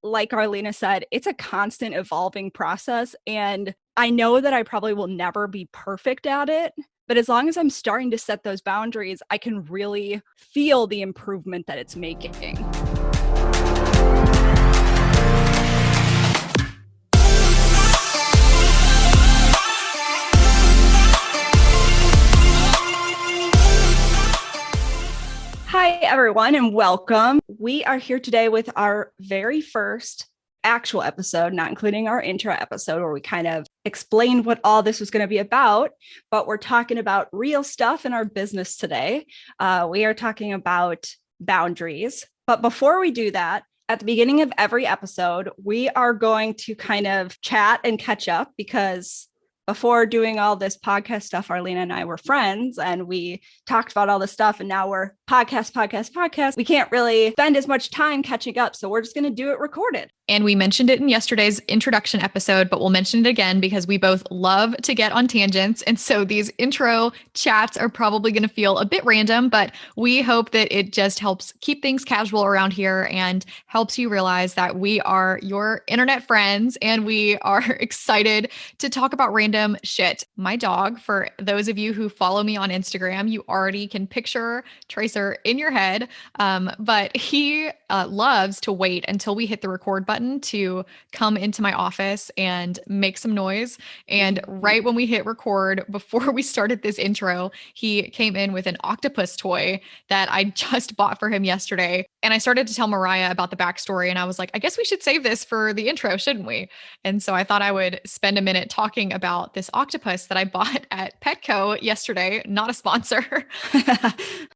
like Arlena said, it's a constant evolving process. And I know that I probably will never be perfect at it. But as long as I'm starting to set those boundaries, I can really feel the improvement that it's making. Hi, everyone, and welcome. We are here today with our very first actual episode, not including our intro episode where we kind of explained what all this was going to be about, but we're talking about real stuff in our business today. We are talking about boundaries. But before we do that, at the beginning of every episode, we are going to kind of chat and catch up because before doing all this podcast stuff, Arlena and I were friends and we talked about all this stuff. And now we're podcast. We can't really spend as much time catching up. So we're just going to do it recorded. And we mentioned it in yesterday's introduction episode, but we'll mention it again because we both love to get on tangents. And so these intro chats are probably going to feel a bit random, but we hope that it just helps keep things casual around here and helps you realize that we are your internet friends and we are excited to talk about random shit. My dog, for those of you who follow me on Instagram, you already can picture Tracer in your head, but he loves to wait until we hit the record button to come into my office and make some noise. And right when we hit record, before we started this intro, he came in with an octopus toy that I just bought for him yesterday. And I started to tell Mariah about the backstory. And I was like, I guess we should save this for the intro, shouldn't we? And so I thought I would spend a minute talking about this octopus that I bought at Petco yesterday, not a sponsor. I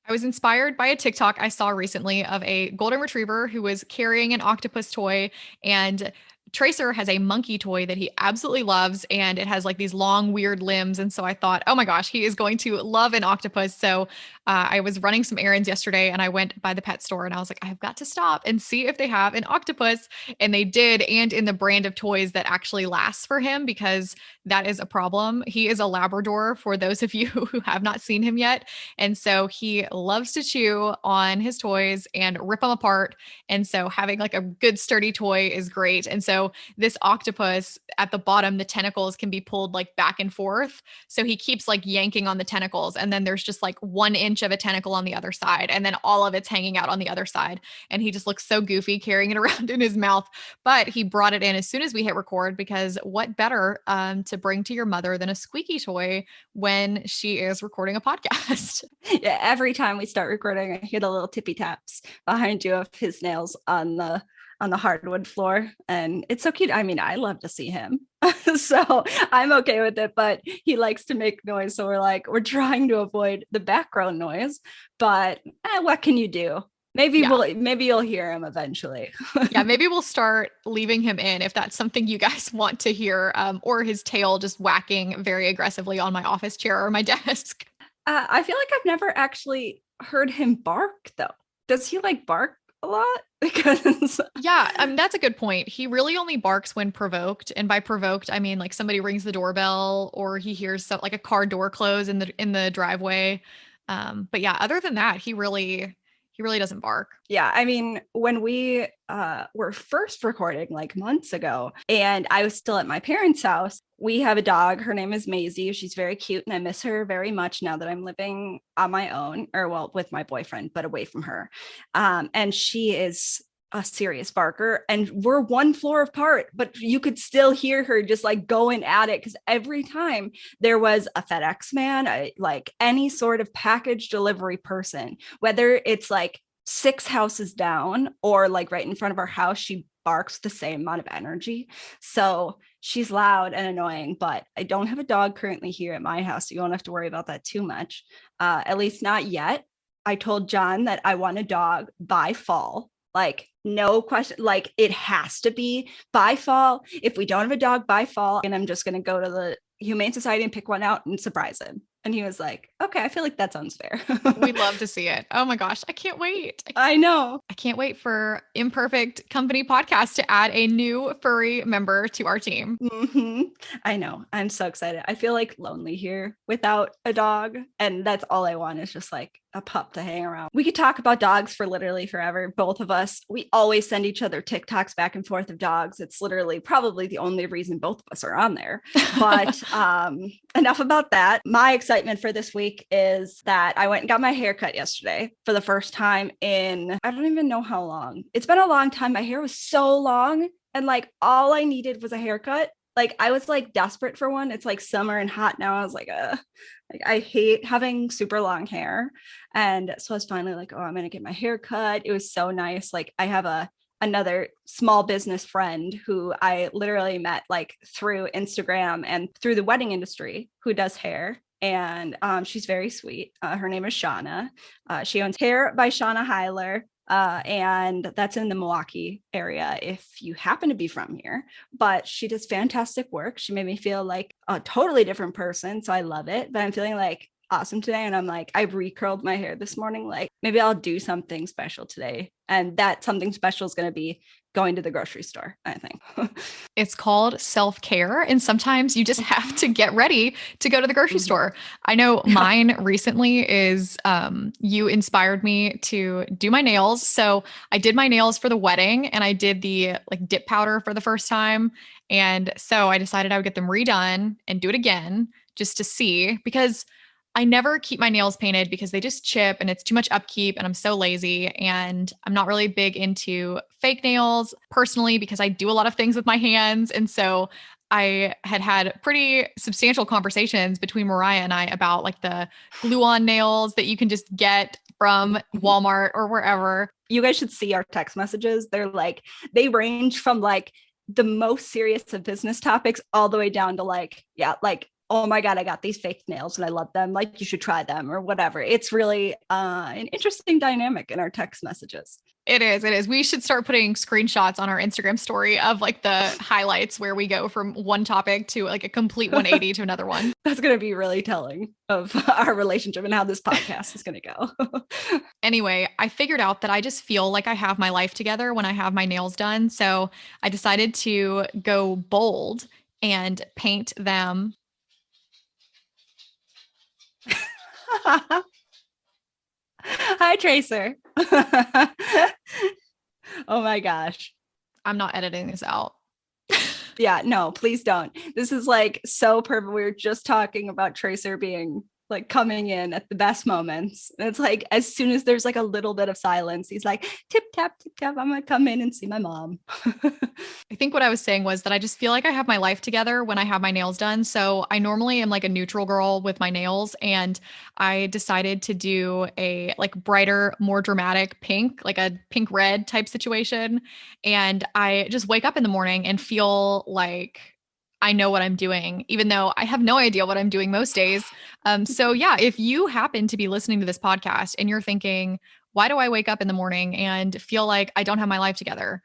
was inspired by a TikTok I saw recently of a golden retriever who was carrying an octopus toy, and Tracer has a monkey toy that he absolutely loves, and it has like these long, weird limbs. And so I thought, oh my gosh, he is going to love an octopus. So I was running some errands yesterday and I went by the pet store and I was like, I've got to stop and see if they have an octopus. And they did. And in the brand of toys that actually lasts for him, because that is a problem. He is a Labrador, for those of you who have not seen him yet. And so he loves to chew on his toys and rip them apart. And so having like a good sturdy toy is great. And so this octopus at the bottom, the tentacles can be pulled like back and forth. So he keeps like yanking on the tentacles. And then there's just like 1 inch of a tentacle on the other side. And then all of it's hanging out on the other side. And he just looks so goofy carrying it around in his mouth. But he brought it in as soon as we hit record, because what better to bring to your mother than a squeaky toy when she is recording a podcast? Yeah, every time we start recording, I hear the little tippy taps behind you of his nails on the hardwood floor. And it's so cute. I mean, I love to see him. So I'm okay with it, but he likes to make noise. So we're trying to avoid the background noise, but what can you do? Maybe you'll hear him eventually. Yeah, maybe we'll start leaving him in if that's something you guys want to hear, or his tail just whacking very aggressively on my office chair or my desk. I feel like I've never actually heard him bark though. Does he like bark a lot? Because that's a good point. He really only barks when provoked, and by provoked I mean like somebody rings the doorbell or he hears like a car door close in the driveway. But yeah, other than that, he really doesn't bark. Yeah, I mean, when we were first recording like months ago and I was still at my parents' house, we have a dog. Her name is Maisie. She's very cute and I miss her very much now that I'm living on my own, or well, with my boyfriend, but away from her. And she is a serious barker, and we're 1 floor apart, but you could still hear her just like going at it, because every time there was a FedEx man, like any sort of package delivery person, whether it's like 6 houses down or like right in front of our house, she barks the same amount of energy. So she's loud and annoying, but I don't have a dog currently here at my house, so you won't have to worry about that too much, at least not yet. I told John that I want a dog by fall. Like, no question, like it has to be by fall. If we don't have a dog by fall, and I'm just going to go to the Humane Society and pick one out and surprise him. And he was like, okay, I feel like that sounds fair. We'd love to see it. Oh my gosh, I can't wait. I know. I can't wait for Imperfect Company Podcast to add a new furry member to our team. Mm-hmm. I know. I'm so excited. I feel like lonely here without a dog. And that's all I want, is just like a pup to hang around. We could talk about dogs for literally forever. Both of us, we always send each other TikToks back and forth of dogs. It's literally probably the only reason both of us are on there. But enough about that. My excitement for this week is that I went and got my hair cut yesterday for the first time in, I don't even know how long. It's been a long time. My hair was so long and like all I needed was a haircut. Like I was like desperate for one. It's like summer and hot now. I was like I hate having super long hair. And so I was finally like, oh, I'm going to get my hair cut. It was so nice. Like I have another small business friend who I literally met like through Instagram and through the wedding industry who does hair. And she's very sweet. Her name is Shauna. She owns Hair by Shauna Heiler. And that's in the Milwaukee area if you happen to be from here. But she does fantastic work. She made me feel like a totally different person. So I love it. But I'm feeling like awesome today. And I'm like, I recurled my hair this morning. Like maybe I'll do something special today. And that something special is going to be going to the grocery store, I think. It's called self-care. And sometimes you just have to get ready to go to the grocery store. I know mine recently is you inspired me to do my nails. So I did my nails for the wedding and I did the like dip powder for the first time. And so I decided I would get them redone and do it again just to see, because I never keep my nails painted because they just chip and it's too much upkeep and I'm so lazy, and I'm not really big into fake nails personally because I do a lot of things with my hands. And so I had pretty substantial conversations between Mariah and I about like the glue-on nails that you can just get from Walmart or wherever. You guys should see our text messages. They're like, they range from like the most serious of business topics all the way down to like, yeah, like, oh my God, I got these fake nails and I love them. Like you should try them or whatever. It's really an interesting dynamic in our text messages. It is. It is. We should start putting screenshots on our Instagram story of like the highlights where we go from one topic to like a complete 180 to another one. That's going to be really telling of our relationship and how this podcast is going to go. Anyway, I figured out that I just feel like I have my life together when I have my nails done. So I decided to go bold and paint them. Hi, Tracer. Oh my gosh. I'm not editing this out. Yeah, no, please don't. This is like so perfect. We were just talking about Tracer being like coming in at the best moments. And it's like, as soon as there's like a little bit of silence, he's like, tip tap, I'm going to come in and see my mom. I think what I was saying was that I just feel like I have my life together when I have my nails done. So I normally am like a neutral girl with my nails, and I decided to do a like brighter, more dramatic pink, like a pink red type situation. And I just wake up in the morning and feel like I know what I'm doing, even though I have no idea what I'm doing most days. So yeah, if you happen to be listening to this podcast and you're thinking, why do I wake up in the morning and feel like I don't have my life together?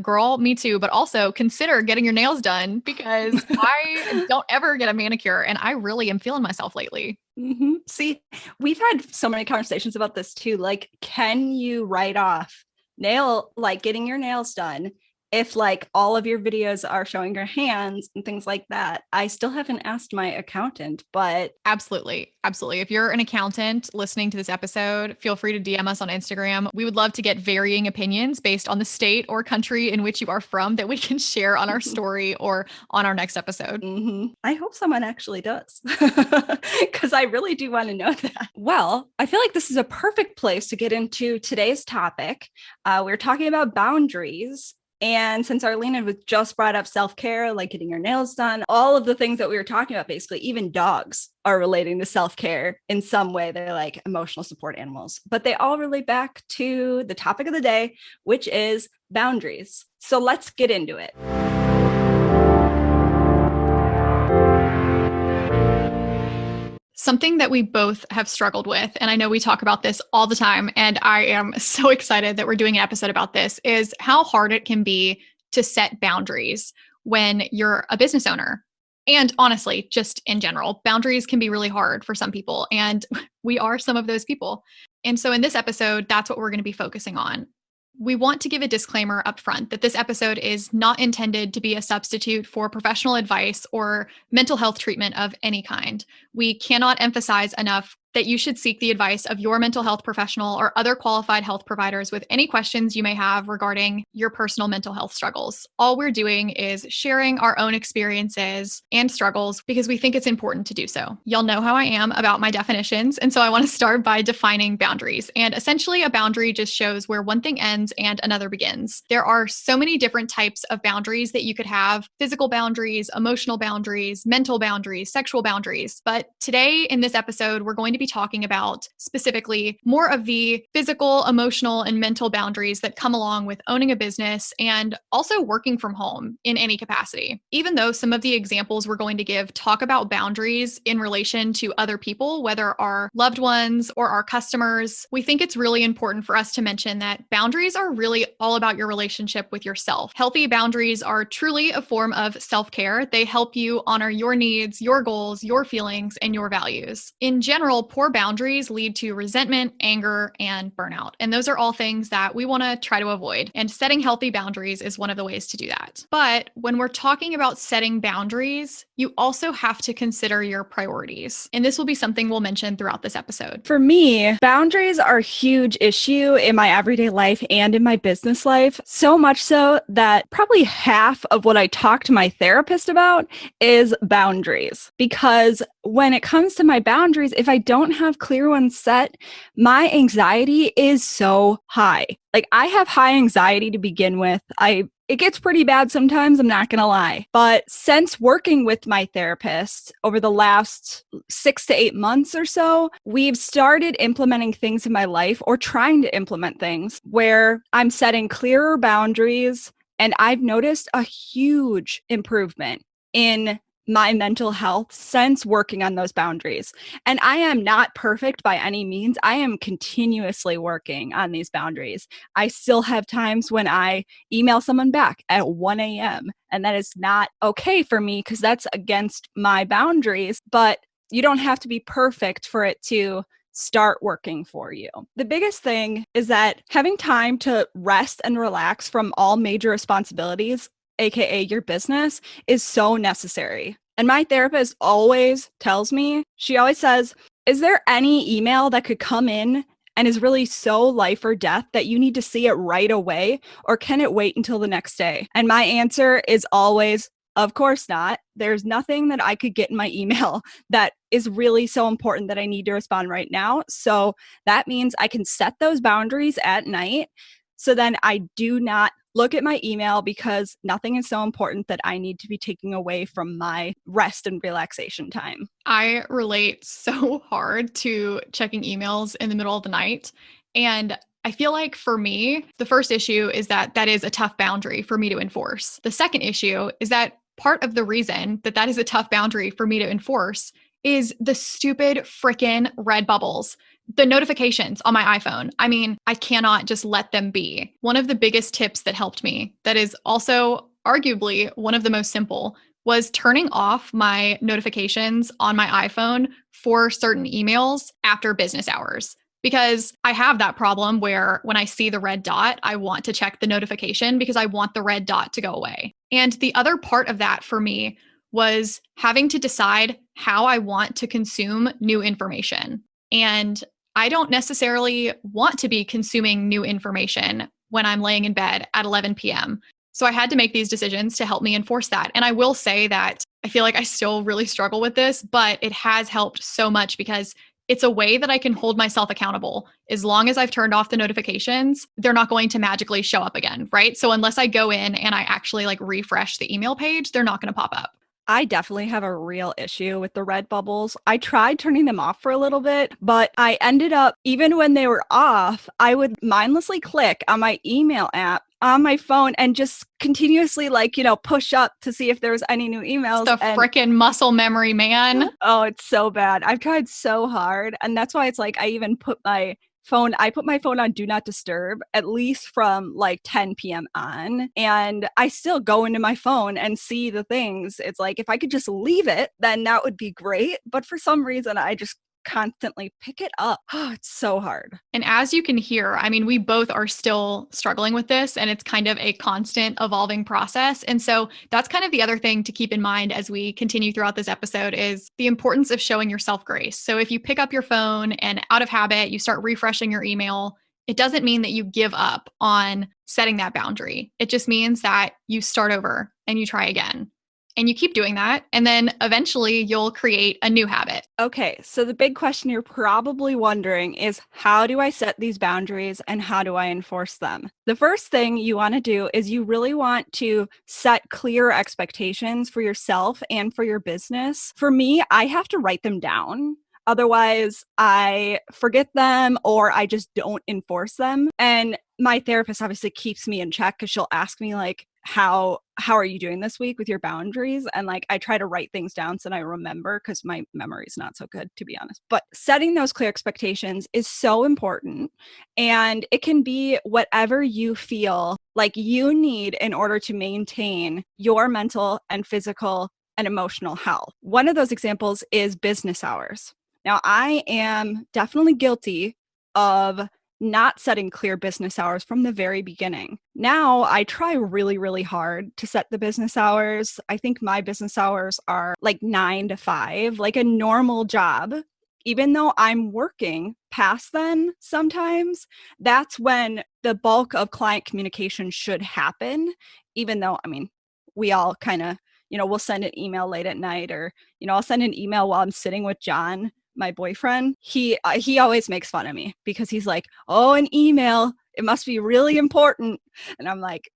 Girl, me too. But also consider getting your nails done, because I don't ever get a manicure and I really am feeling myself lately. Mm-hmm. See, we've had so many conversations about this too. Like, can you write off getting your nails done if like all of your videos are showing your hands and things like that? I still haven't asked my accountant, but absolutely. Absolutely. If you're an accountant listening to this episode, feel free to DM us on Instagram. We would love to get varying opinions based on the state or country in which you are from that we can share on our story or on our next episode. Mm-hmm. I hope someone actually does, because I really do want to know that. Well, I feel like this is a perfect place to get into today's topic. We're talking about boundaries. And since Arlena was just brought up self-care, like getting your nails done, all of the things that we were talking about, basically, even dogs are relating to self-care in some way. They're like emotional support animals, but they all relate back to the topic of the day, which is boundaries. So let's get into it. Something that we both have struggled with, and I know we talk about this all the time, and I am so excited that we're doing an episode about this, is how hard it can be to set boundaries when you're a business owner. And honestly, just in general, boundaries can be really hard for some people, and we are some of those people. And so in this episode, that's what we're going to be focusing on. We want to give a disclaimer up front that this episode is not intended to be a substitute for professional advice or mental health treatment of any kind. We cannot emphasize enough that you should seek the advice of your mental health professional or other qualified health providers with any questions you may have regarding your personal mental health struggles. All we're doing is sharing our own experiences and struggles because we think it's important to do so. Y'all know how I am about my definitions, and so I want to start by defining boundaries. And essentially, a boundary just shows where one thing ends and another begins. There are so many different types of boundaries that you could have: physical boundaries, emotional boundaries, mental boundaries, sexual boundaries. But today in this episode, we're going to be talking about specifically more of the physical, emotional, and mental boundaries that come along with owning a business and also working from home in any capacity. Even though some of the examples we're going to give talk about boundaries in relation to other people, whether our loved ones or our customers, we think it's really important for us to mention that boundaries are really all about your relationship with yourself. Healthy boundaries are truly a form of self-care. They help you honor your needs, your goals, your feelings, and your values. In general, poor boundaries lead to resentment, anger, and burnout. And those are all things that we want to try to avoid. And setting healthy boundaries is one of the ways to do that. But when we're talking about setting boundaries, you also have to consider your priorities. And this will be something we'll mention throughout this episode. For me, boundaries are a huge issue in my everyday life and in my business life. So much so that probably half of what I talk to my therapist about is boundaries. Because when it comes to my boundaries, if I don't have clear ones set, my anxiety is so high. Like, I have high anxiety to begin with. It gets pretty bad sometimes, I'm not going to lie. But since working with my therapist over the last 6 to 8 months or so, we've started implementing things in my life, or trying to implement things where I'm setting clearer boundaries. And I've noticed a huge improvement in my mental health since working on those boundaries. And I am not perfect by any means. I am continuously working on these boundaries. I still have times when I email someone back at 1 a.m. and that is not okay for me because that's against my boundaries. But you don't have to be perfect for it to start working for you. The biggest thing is that having time to rest and relax from all major responsibilities, aka your business, is so necessary. And my therapist always tells me, she always says, is there any email that could come in and is really so life or death that you need to see it right away, or can it wait until the next day? And my answer is always, of course not. There's nothing that I could get in my email that is really so important that I need to respond right now. So that means I can set those boundaries at night. So then I do not look at my email because nothing is so important that I need to be taking away from my rest and relaxation time. I relate so hard to checking emails in the middle of the night. And I feel like for me, the first issue is that is a tough boundary for me to enforce. The second issue is that part of the reason that is a tough boundary for me to enforce is the stupid frickin' red bubbles. The notifications on my iPhone. I mean, I cannot just let them be. One of the biggest tips that helped me, that is also arguably one of the most simple, was turning off my notifications on my iPhone for certain emails after business hours. Because I have that problem where when I see the red dot, I want to check the notification because I want the red dot to go away. And the other part of that for me was having to decide how I want to consume new information. And I don't necessarily want to be consuming new information when I'm laying in bed at 11 p.m. So I had to make these decisions to help me enforce that. And I will say that I feel like I still really struggle with this, but it has helped so much because it's a way that I can hold myself accountable. As long as I've turned off the notifications, they're not going to magically show up again, right? So unless I go in and I actually refresh the email page, they're not going to pop up. I definitely have a real issue with the red bubbles. I tried turning them off for a little bit, but I ended up, even when they were off, I would mindlessly click on my email app on my phone and just continuously push up to see if there was any new emails. It's the frickin' muscle memory, man. Oh, it's so bad. I've tried so hard. And that's why it's I even put my phone on do not disturb at least from 10 p.m. on. And I still go into my phone and see the things. It's if I could just leave it, then that would be great. But for some reason, I just constantly pick it up. Oh, it's so hard. And as you can hear, I mean, we both are still struggling with this, and it's kind of a constant evolving process. And so that's kind of the other thing to keep in mind as we continue throughout this episode is the importance of showing yourself grace. So if you pick up your phone and out of habit, you start refreshing your email, it doesn't mean that you give up on setting that boundary. It just means that you start over and you try again. And you keep doing that. And then eventually you'll create a new habit. Okay, so the big question you're probably wondering is, how do I set these boundaries and how do I enforce them? The first thing you want to do is you really want to set clear expectations for yourself and for your business. For me, I have to write them down. Otherwise, I forget them or I just don't enforce them. And my therapist obviously keeps me in check because she'll ask me like, how are you doing this week with your boundaries? And like, I try to write things down so that I remember because my memory is not so good, to be honest. But setting those clear expectations is so important. And it can be whatever you feel like you need in order to maintain your mental and physical and emotional health. One of those examples is business hours. Now, I am definitely guilty of not setting clear business hours from the very beginning. Now I try really, really hard to set the business hours. I think my business hours are like 9 to 5, like a normal job. Even though I'm working past then sometimes, that's when the bulk of client communication should happen. Even though, I mean, we all kind of, we'll send an email late at night or, I'll send an email while I'm sitting with John, my boyfriend. He always makes fun of me because he's like, oh, an email, it must be really important. And I'm like,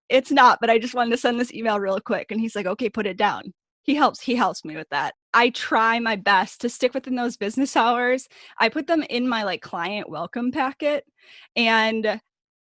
it's not, but I just wanted to send this email real quick. And he's like, okay, put it down. He helps me with that. I try my best to stick within those business hours. I put them in my like client welcome packet. And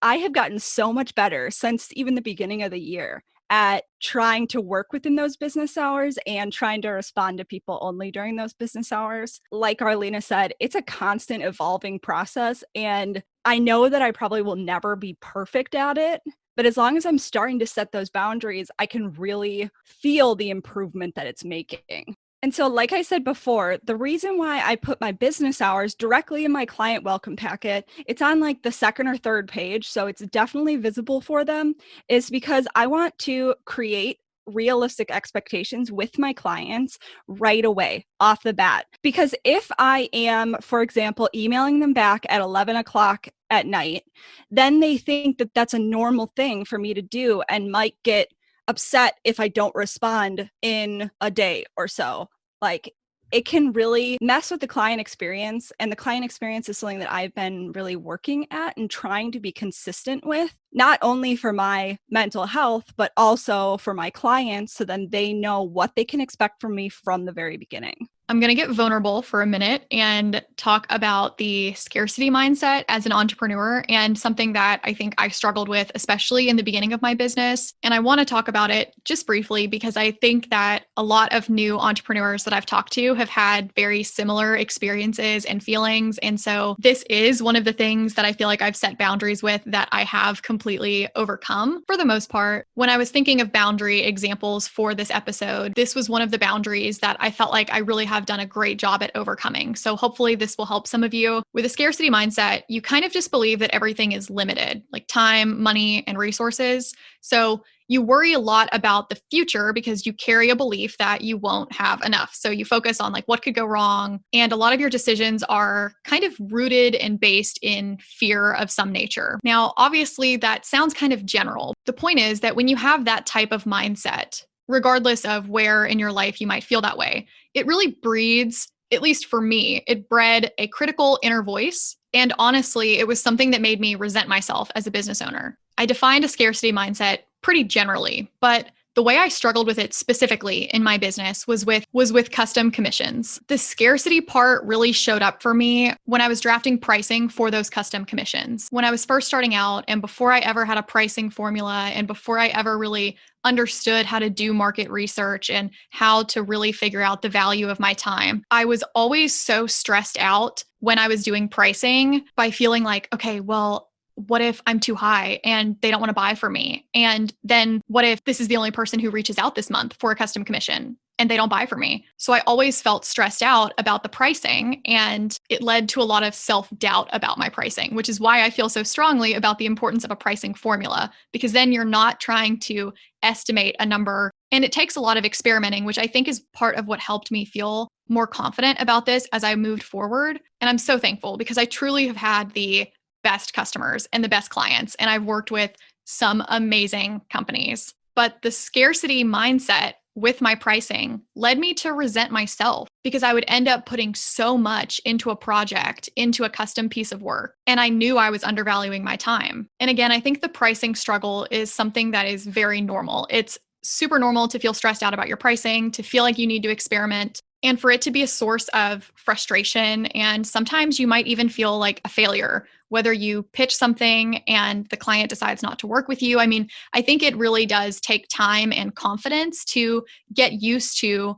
I have gotten so much better since even the beginning of the year at trying to work within those business hours and trying to respond to people only during those business hours. Like Arlena said, it's a constant evolving process. And I know that I probably will never be perfect at it. But as long as I'm starting to set those boundaries, I can really feel the improvement that it's making. And so, like I said before, the reason why I put my business hours directly in my client welcome packet, it's on like the second or third page, so it's definitely visible for them, is because I want to create realistic expectations with my clients right away off the bat. Because if I am, for example, emailing them back at 11 o'clock at night, then they think that that's a normal thing for me to do and might get upset if I don't respond in a day or so. Like, it can really mess with the client experience. And the client experience is something that I've been really working at and trying to be consistent with, not only for my mental health, but also for my clients. So then they know what they can expect from me from the very beginning. I'm going to get vulnerable for a minute and talk about the scarcity mindset as an entrepreneur and something that I think I struggled with, especially in the beginning of my business. And I want to talk about it just briefly because I think that a lot of new entrepreneurs that I've talked to have had very similar experiences and feelings. And so this is one of the things that I feel like I've set boundaries with that I have completely overcome for the most part. When I was thinking of boundary examples for this episode, this was one of the boundaries that I felt like I really have done a great job at overcoming. So hopefully this will help some of you. With a scarcity mindset, you kind of just believe that everything is limited, like time, money, and resources. So you worry a lot about the future because you carry a belief that you won't have enough. So you focus on like what could go wrong. And a lot of your decisions are kind of rooted and based in fear of some nature. Now, obviously that sounds kind of general. The point is that when you have that type of mindset, regardless of where in your life you might feel that way, it really breeds, at least for me, it bred a critical inner voice. And honestly, it was something that made me resent myself as a business owner. I defined a scarcity mindset pretty generally, but the way I struggled with it specifically in my business was with custom commissions. The scarcity part really showed up for me when I was drafting pricing for those custom commissions. When I was first starting out and before I ever had a pricing formula and before I ever really understood how to do market research and how to really figure out the value of my time, I was always so stressed out when I was doing pricing by feeling like, okay, well, what if I'm too high and they don't want to buy for me? And then what if this is the only person who reaches out this month for a custom commission and they don't buy for me? So I always felt stressed out about the pricing, and it led to a lot of self-doubt about my pricing, which is why I feel so strongly about the importance of a pricing formula, because then you're not trying to estimate a number. And it takes a lot of experimenting, which I think is part of what helped me feel more confident about this as I moved forward. And I'm so thankful because I truly have had the best customers and the best clients, and I've worked with some amazing companies. But the scarcity mindset with my pricing led me to resent myself because I would end up putting so much into a project, into a custom piece of work, and I knew I was undervaluing my time. And again, I think the pricing struggle is something that is very normal. It's super normal to feel stressed out about your pricing, to feel like you need to experiment, and for it to be a source of frustration. And sometimes you might even feel like a failure, whether you pitch something and the client decides not to work with you. I mean, I think it really does take time and confidence to get used to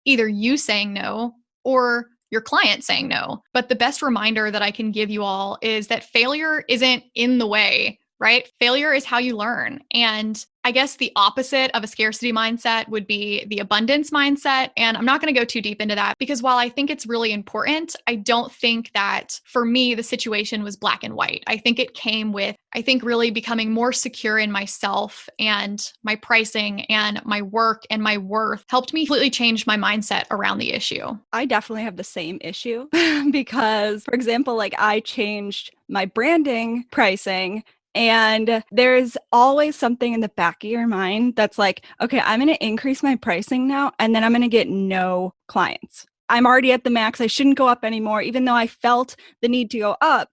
either you saying no or your client saying no. But the best reminder that I can give you all is that failure isn't in the way, right? Failure is how you learn. And I guess the opposite of a scarcity mindset would be the abundance mindset. And I'm not going to go too deep into that because while I think it's really important, I don't think that for me, the situation was black and white. I think it came with, really becoming more secure in myself, and my pricing and my work and my worth helped me completely change my mindset around the issue. I definitely have the same issue because, for example, like I changed my branding pricing. And there's always something in the back of your mind that's like, okay, I'm going to increase my pricing now, and then I'm going to get no clients. I'm already at the max. I shouldn't go up anymore. Even though I felt the need to go up,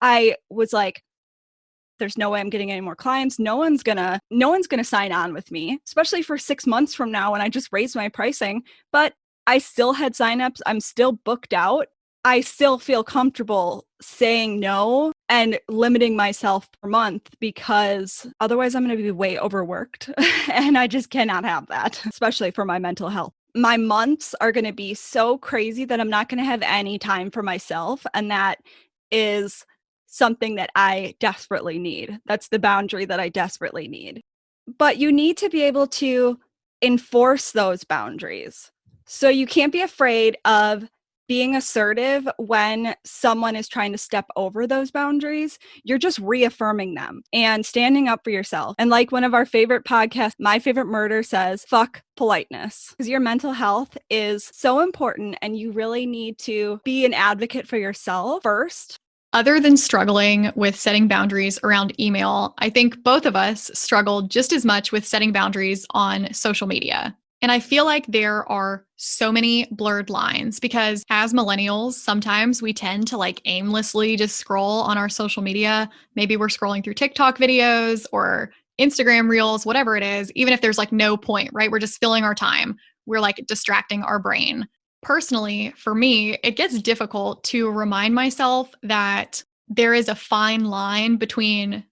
I was like, there's no way I'm getting any more clients. No one's gonna sign on with me, especially for 6 months from now when I just raised my pricing. But I still had signups. I'm still booked out. I still feel comfortable saying no and limiting myself per month because otherwise I'm going to be way overworked. And I just cannot have that, especially for my mental health. My months are going to be so crazy that I'm not going to have any time for myself. And that is something that I desperately need. That's the boundary that I desperately need. But you need to be able to enforce those boundaries. So you can't be afraid of being assertive when someone is trying to step over those boundaries. You're just reaffirming them and standing up for yourself. And like one of our favorite podcasts, My Favorite Murder, says, fuck politeness. Because your mental health is so important and you really need to be an advocate for yourself first. Other than struggling with setting boundaries around email, I think both of us struggled just as much with setting boundaries on social media. And I feel like there are so many blurred lines because as millennials, sometimes we tend to like aimlessly just scroll on our social media. Maybe we're scrolling through TikTok videos or Instagram reels, whatever it is, even if there's like no point, right? We're just filling our time. We're like distracting our brain. Personally, for me, it gets difficult to remind myself that there is a fine line between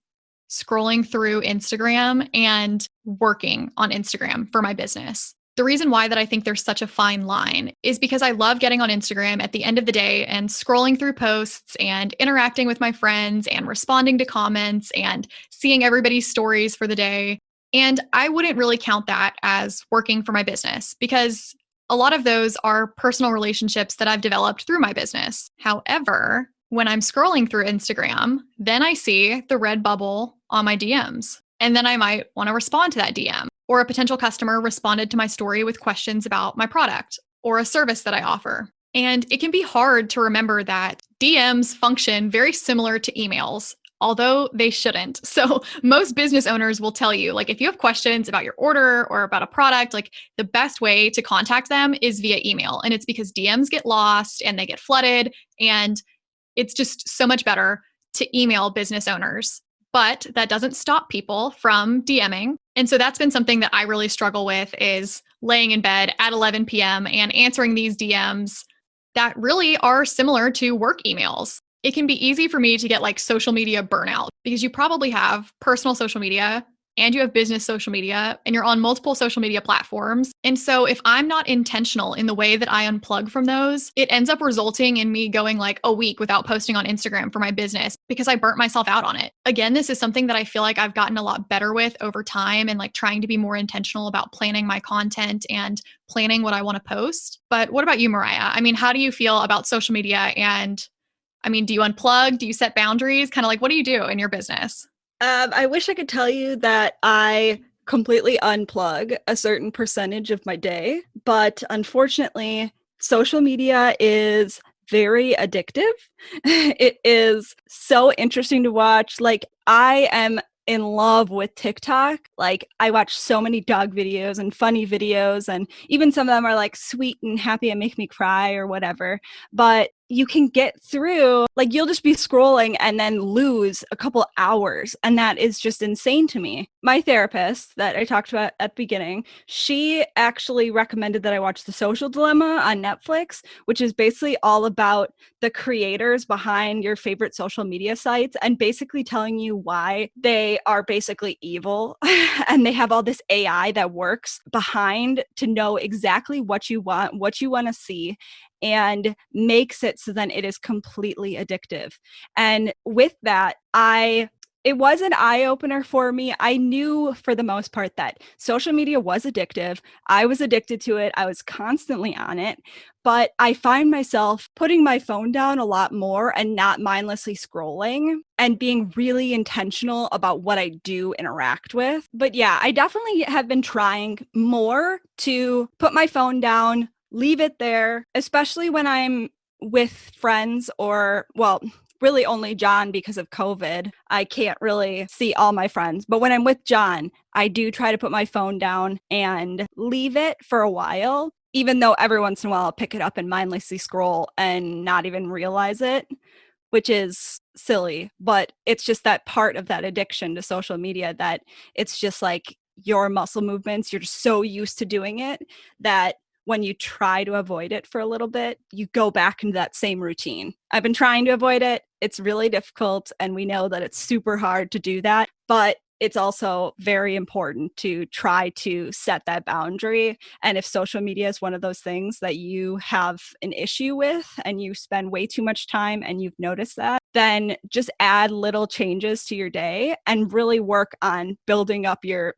scrolling through Instagram and working on Instagram for my business. The reason why that I think there's such a fine line is because I love getting on Instagram at the end of the day and scrolling through posts and interacting with my friends and responding to comments and seeing everybody's stories for the day. And I wouldn't really count that as working for my business because a lot of those are personal relationships that I've developed through my business. However, when I'm scrolling through Instagram, then I see the red bubble on my DMs. And then I might want to respond to that DM. Or a potential customer responded to my story with questions about my product or a service that I offer. And it can be hard to remember that DMs function very similar to emails, although they shouldn't. So most business owners will tell you, like, if you have questions about your order or about a product, like the best way to contact them is via email. And it's because DMs get lost and they get flooded. And it's just so much better to email business owners. But that doesn't stop people from DMing. And so that's been something that I really struggle with is laying in bed at 11 p.m. and answering these DMs that really are similar to work emails. It can be easy for me to get like social media burnout because you probably have personal social media and you have business social media and you're on multiple social media platforms. And so if I'm not intentional in the way that I unplug from those, it ends up resulting in me going like a week without posting on Instagram for my business because I burnt myself out on it. Again, this is something that I feel like I've gotten a lot better with over time and like trying to be more intentional about planning my content and planning what I want to post. But what about you, Mariah? I mean, how do you feel about social media? And I mean, do you unplug? Do you set boundaries? Kind of like, what do you do in your business? I wish I could tell you that I completely unplug a certain percentage of my day, but unfortunately, social media is very addictive. It is so interesting to watch. Like, I am in love with TikTok. Like, I watch so many dog videos and funny videos, and even some of them are like sweet and happy and make me cry or whatever. But you can get through, like, you'll just be scrolling and then lose a couple hours. And that is just insane to me. My therapist that I talked about at the beginning, she actually recommended that I watch The Social Dilemma on Netflix, which is basically all about the creators behind your favorite social media sites and basically telling you why they are basically evil. And they have all this AI that works behind to know exactly what you want to see, and makes it so then it is completely addictive. And with that, it was an eye opener for me. I knew for the most part that social media was addictive. I was addicted to it. I was constantly on it. But I find myself putting my phone down a lot more and not mindlessly scrolling and being really intentional about what I do interact with. But yeah, I definitely have been trying more to put my phone down, leave it there, especially when I'm with friends or, well, really only John because of COVID. I can't really see all my friends. But when I'm with John, I do try to put my phone down and leave it for a while, even though every once in a while I'll pick it up and mindlessly scroll and not even realize it, which is silly. But it's just that part of that addiction to social media that it's just like your muscle movements, you're just so used to doing it that when you try to avoid it for a little bit, you go back into that same routine. I've been trying to avoid it. It's really difficult, and we know that it's super hard to do that, but it's also very important to try to set that boundary. And if social media is one of those things that you have an issue with and you spend way too much time and you've noticed that, then just add little changes to your day and really work on building up your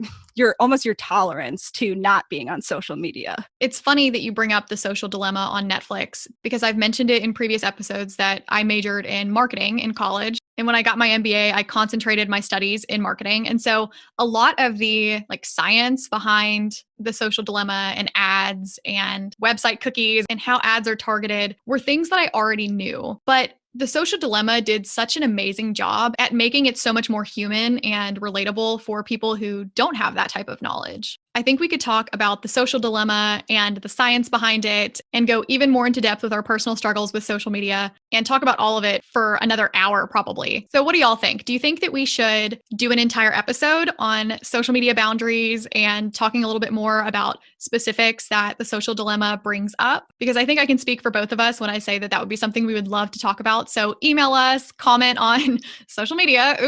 almost your tolerance to not being on social media. It's funny that you bring up The Social Dilemma on Netflix because I've mentioned it in previous episodes that I majored in marketing in college. And when I got my MBA, I concentrated my studies in marketing. And so a lot of the like science behind The Social Dilemma and ads and website cookies and how ads are targeted were things that I already knew. But The Social Dilemma did such an amazing job at making it so much more human and relatable for people who don't have that type of knowledge. I think we could talk about The Social Dilemma and the science behind it and go even more into depth with our personal struggles with social media and talk about all of it for another hour, probably. So what do y'all think? Do you think that we should do an entire episode on social media boundaries and talking a little bit more about specifics that The Social Dilemma brings up? Because I think I can speak for both of us when I say that that would be something we would love to talk about. So email us, comment on social media,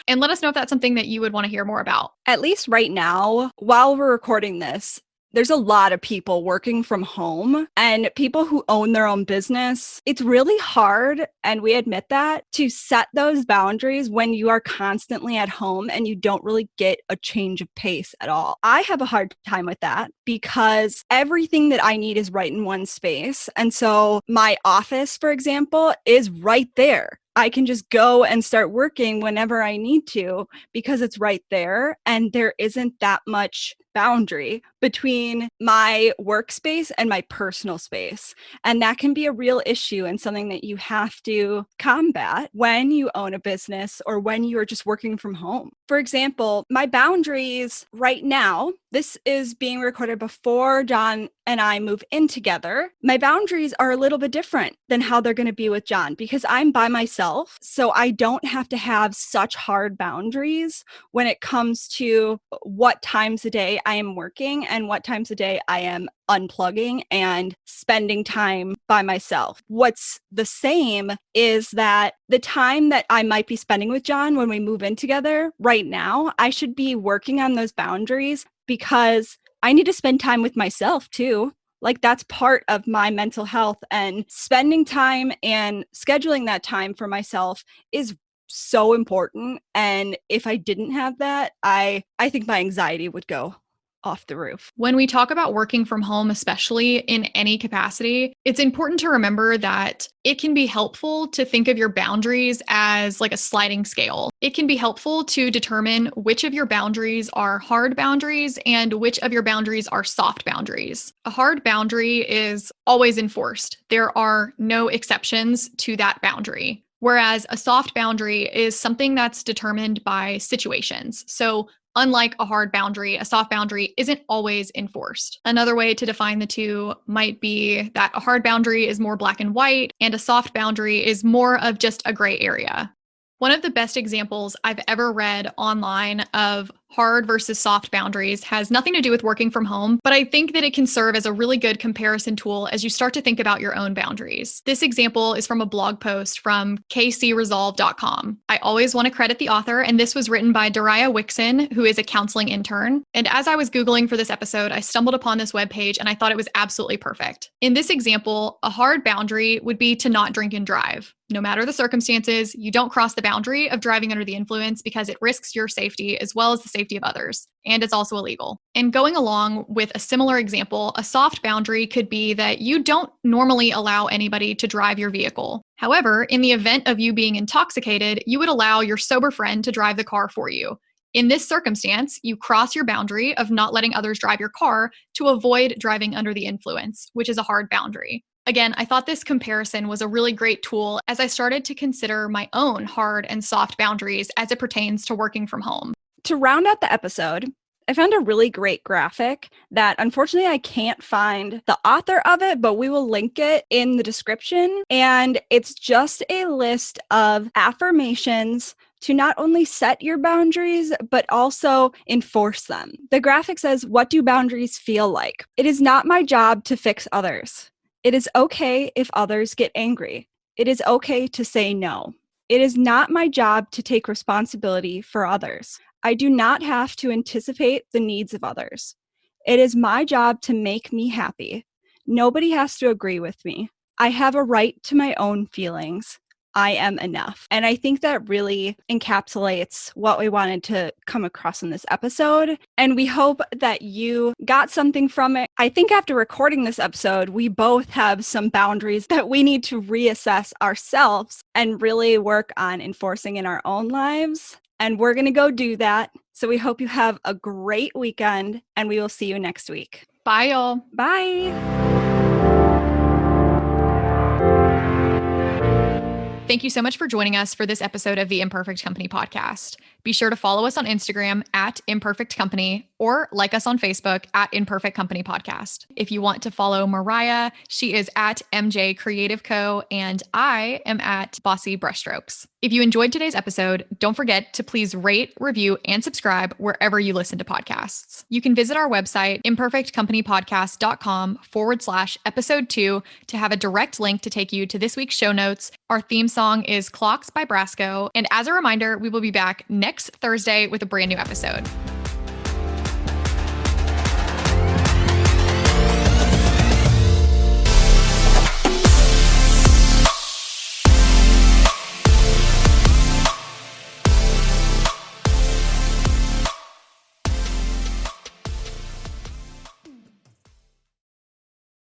and let us know if that's something that you would want to hear more about. At least right now, while we're recording this, there's a lot of people working from home and people who own their own business. It's really hard, and we admit that, to set those boundaries when you are constantly at home and you don't really get a change of pace at all. I have a hard time with that because everything that I need is right in one space. And so my office, for example, is right there. I can just go and start working whenever I need to because it's right there. And there isn't that much boundary between my workspace and my personal space. And that can be a real issue and something that you have to combat when you own a business or when you are just working from home. For example, my boundaries right now, this is being recorded before John and I move in together, my boundaries are a little bit different than how they're going to be with John because I'm by myself. So I don't have to have such hard boundaries when it comes to what times a day I am working and what times a day I am unplugging and spending time by myself. What's the same is that the time that I might be spending with John when we move in together right now, I should be working on those boundaries because I need to spend time with myself too. Like that's part of my mental health, and spending time and scheduling that time for myself is so important. And if I didn't have that, I think my anxiety would go off the roof. When we talk about working from home, especially in any capacity, it's important to remember that it can be helpful to think of your boundaries as like a sliding scale. It can be helpful to determine which of your boundaries are hard boundaries and which of your boundaries are soft boundaries. A hard boundary is always enforced. There are no exceptions to that boundary. Whereas a soft boundary is something that's determined by situations. So unlike a hard boundary, a soft boundary isn't always enforced. Another way to define the two might be that a hard boundary is more black and white, and a soft boundary is more of just a gray area. One of the best examples I've ever read online of hard versus soft boundaries has nothing to do with working from home, but I think that it can serve as a really good comparison tool as you start to think about your own boundaries. This example is from a blog post from kcresolve.com. I always want to credit the author, and this was written by Daria Wixon, who is a counseling intern. And as I was Googling for this episode, I stumbled upon this webpage and I thought it was absolutely perfect. In this example, a hard boundary would be to not drink and drive. No matter the circumstances, you don't cross the boundary of driving under the influence because it risks your safety as well as the safety of others, and it's also illegal. And going along with a similar example, a soft boundary could be that you don't normally allow anybody to drive your vehicle. However, in the event of you being intoxicated, you would allow your sober friend to drive the car for you. In this circumstance, you cross your boundary of not letting others drive your car to avoid driving under the influence, which is a hard boundary. Again, I thought this comparison was a really great tool as I started to consider my own hard and soft boundaries as it pertains to working from home. To round out the episode, I found a really great graphic that unfortunately I can't find the author of it, but we will link it in the description. And it's just a list of affirmations to not only set your boundaries, but also enforce them. The graphic says, "What do boundaries feel like? It is not my job to fix others. It is okay if others get angry. It is okay to say no. It is not my job to take responsibility for others. I do not have to anticipate the needs of others. It is my job to make me happy. Nobody has to agree with me. I have a right to my own feelings. I am enough." And I think that really encapsulates what we wanted to come across in this episode. And we hope that you got something from it. I think after recording this episode, we both have some boundaries that we need to reassess ourselves and really work on enforcing in our own lives. And we're going to go do that. So we hope you have a great weekend, and we will see you next week. Bye, y'all. Bye. Thank you so much for joining us for this episode of the Imperfect Company podcast. Be sure to follow us on Instagram at Imperfect Company or like us on Facebook at Imperfect Company Podcast. If you want to follow Mariah, she is at MJ Creative Co. and I am at Bossy Brushstrokes. If you enjoyed today's episode, don't forget to please rate, review, and subscribe wherever you listen to podcasts. You can visit our website, imperfectcompanypodcast.com/episode 2 to have a direct link to take you to this week's show notes. Our theme song is Clocks by Brasco. And as a reminder, we will be back next Thursday with a brand new episode.